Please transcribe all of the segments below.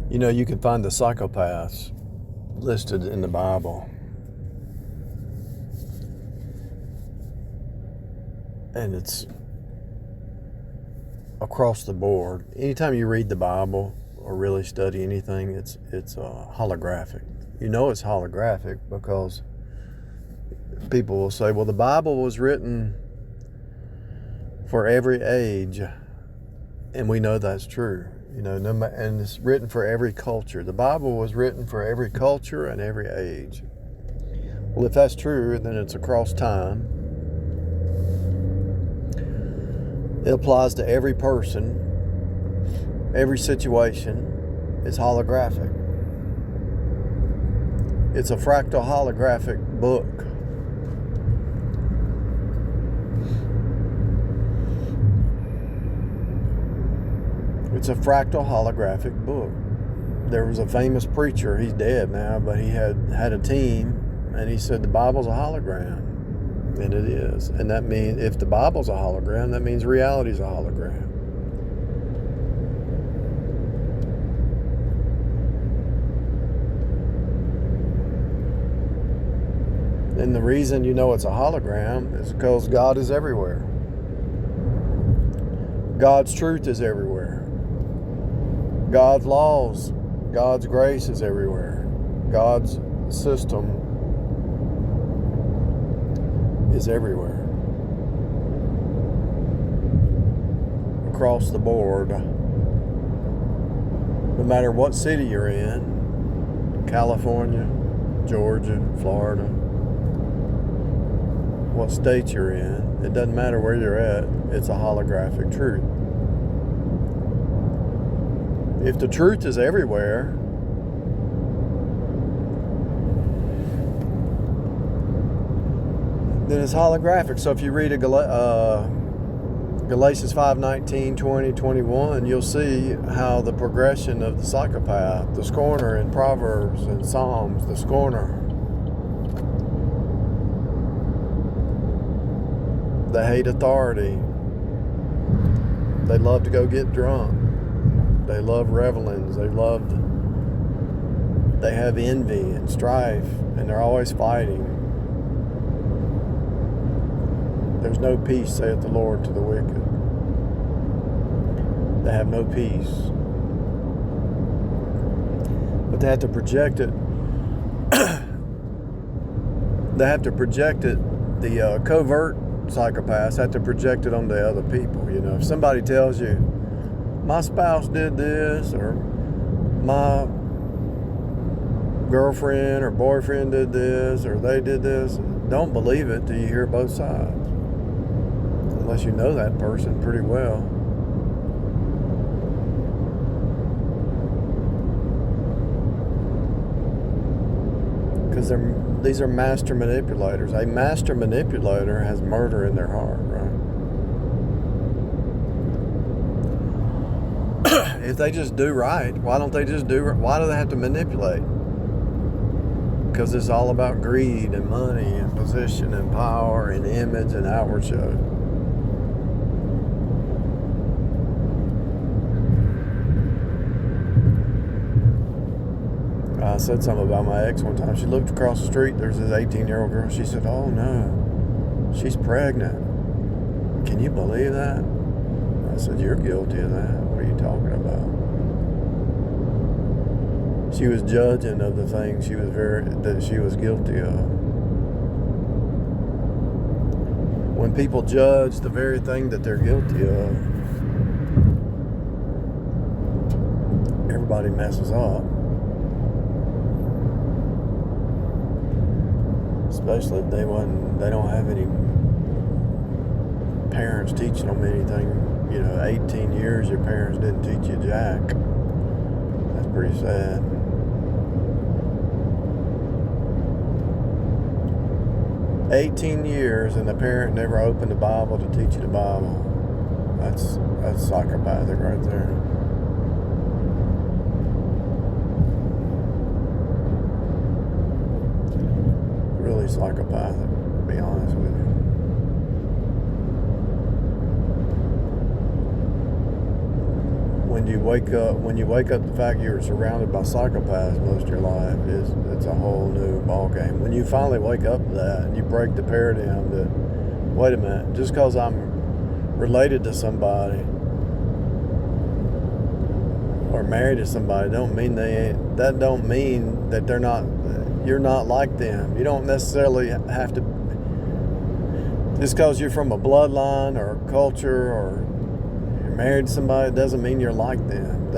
You know, you can find the psychopaths listed in the Bible. And it's across the board. Anytime you read the Bible or really study anything, it's holographic. You know it's holographic because people will say, well, the Bible was written for every age. And we know that's true. You know, and it's written for every culture. The Bible was written for every culture and every age. Well, if that's true, then it's across time. It applies to every person, every situation. It's holographic. It's a fractal holographic book. It's a fractal holographic book. There was a famous preacher, he's dead now, but he had a team, and he said the Bible's a hologram. And it is. And that means if the Bible's a hologram, that means reality's a hologram. And the reason you know it's a hologram is because God is everywhere. God's truth is everywhere. God's laws, God's grace is everywhere. God's system is everywhere. Across the board. No matter what city you're in, California, Georgia, Florida, what state you're in, it doesn't matter where you're at, it's a holographic truth. If the truth is everywhere, then it's holographic. So if you read Galatians 5:19, 20, 21, you'll see how the progression of the psychopath, the scorner in Proverbs and Psalms, the scorner, they hate authority. They love to go get drunk. They love revelings. They have envy and strife, and they're always fighting. There's no peace, saith the Lord, to the wicked. They have no peace. But they have to project it. They have to project it. The covert psychopaths have to project it onto other people. You know, if somebody tells you, my spouse did this, or my girlfriend or boyfriend did this, or they did this, don't believe it till you hear both sides. Unless you know that person pretty well. Because these are master manipulators. A master manipulator has murder in their heart, right? If they just do right, why don't they just do right? Why do they have to manipulate? Because it's all about greed and money and position and power and image and outward show. I said something about my ex one time. She looked across the street. There's this 18-year-old girl. She said, oh no, she's pregnant. Can you believe that? I said, you're guilty of that. What are you talking about? She was judging of the things that she was guilty of. When people judge the very thing that they're guilty of, everybody messes up. Especially if they don't have any parents teaching them anything. You know, 18 years your parents didn't teach you jack. That's pretty sad. "18 years and the parent never opened the Bible to teach you the Bible." That's psychopathic right there. Really psychopathic, to be honest with you. When when you wake up, the fact you're surrounded by psychopaths most of your life it's a whole new ball game. When you finally wake up to that and you break the paradigm that, wait a minute, just because I'm related to somebody or married to somebody don't mean that they're not, you're not like them. You don't necessarily have to, just because you're from a bloodline or a culture or you're married to somebody, it doesn't mean you're like them.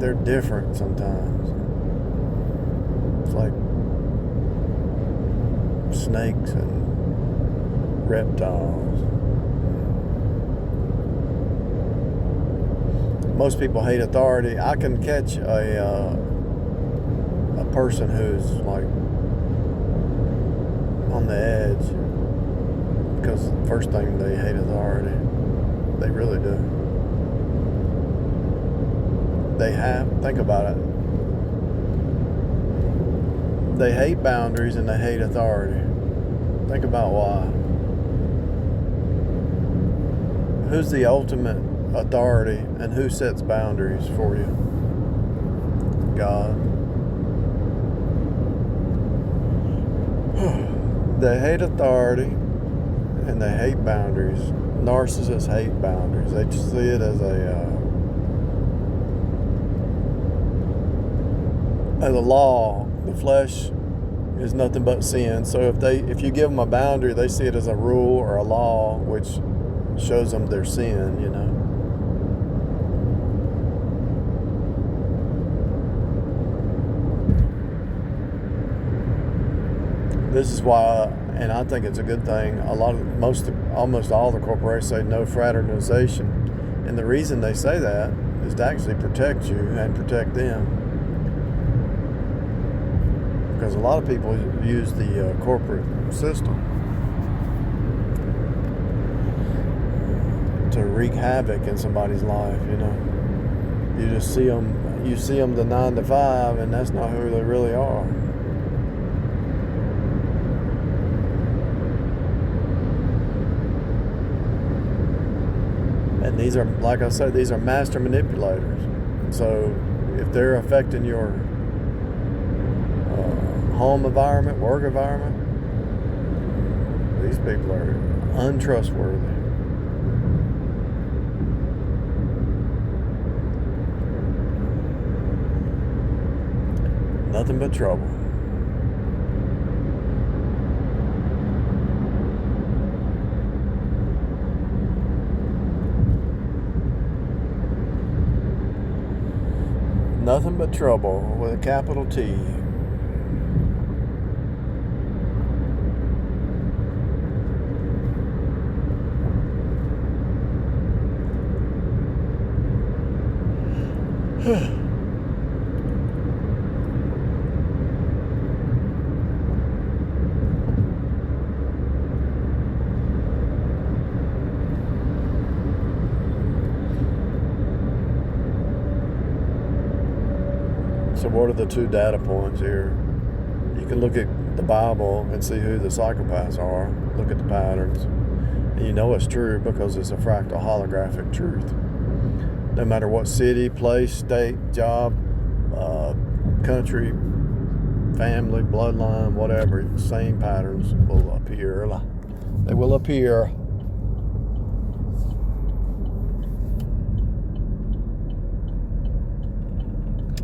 They're different sometimes. It's like snakes and reptiles. Most people hate authority. I can catch a person who's like on the edge because the first thing, they hate authority. They really do. Think about it. They hate boundaries and they hate authority. Think about why. Who's the ultimate authority and who sets boundaries for you? God. They hate authority and they hate boundaries. Narcissists hate boundaries. They just see it as a law. The flesh is nothing but sin. So if you give them a boundary, they see it as a rule or a law, which shows them their sin, you know. This is why, and I think it's a good thing, almost all the corporations say no fraternization. And the reason they say that is to actually protect you and protect them. Because a lot of people use the corporate system to wreak havoc in somebody's life, you know. You just see them the 9 to 5, and that's not who they really are. And these are, like I said, these are master manipulators. And so if they're affecting your home environment, work environment, these people are untrustworthy. Nothing but trouble. Nothing but trouble with a capital T. So what are the two data points here? You can look at the Bible and see who the psychopaths are. Look at the patterns. And you know it's true because it's a fractal holographic truth. No matter what city, place, state, job, country, family, bloodline, whatever, same patterns will appear. They will appear.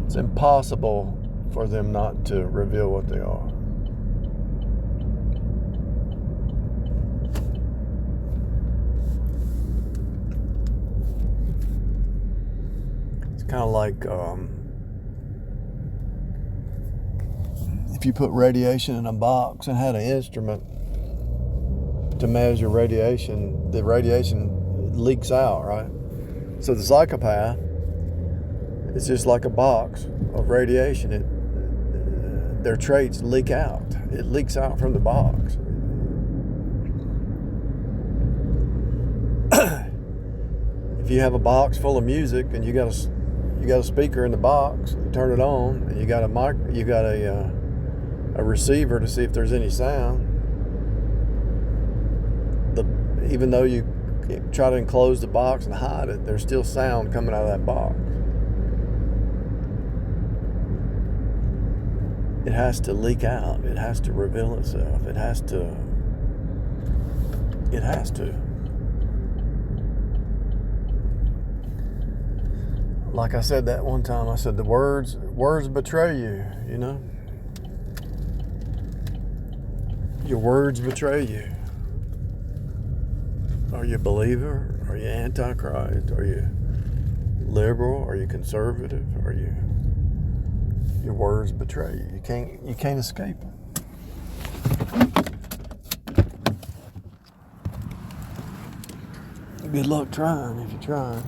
It's impossible for them not to reveal what they are. It's kind of like if you put radiation in a box and had an instrument to measure radiation, the radiation leaks out, right? So the psychopath, it's just like a box of radiation. Their traits leak out. It leaks out from the box. If you have a box full of music and you got a speaker in the box, you turn it on, and you got a receiver to see if there's any sound. Even though you try to enclose the box and hide it, there's still sound coming out of that box. It has to leak out. It has to reveal itself. It has to. Like I said that one time, I said the words betray you, you know? Your words betray you. Are you a believer? Are you antichrist? Are you liberal? Are you conservative? Are you? Your words betray you. You can't escape them. Good luck trying if you're trying.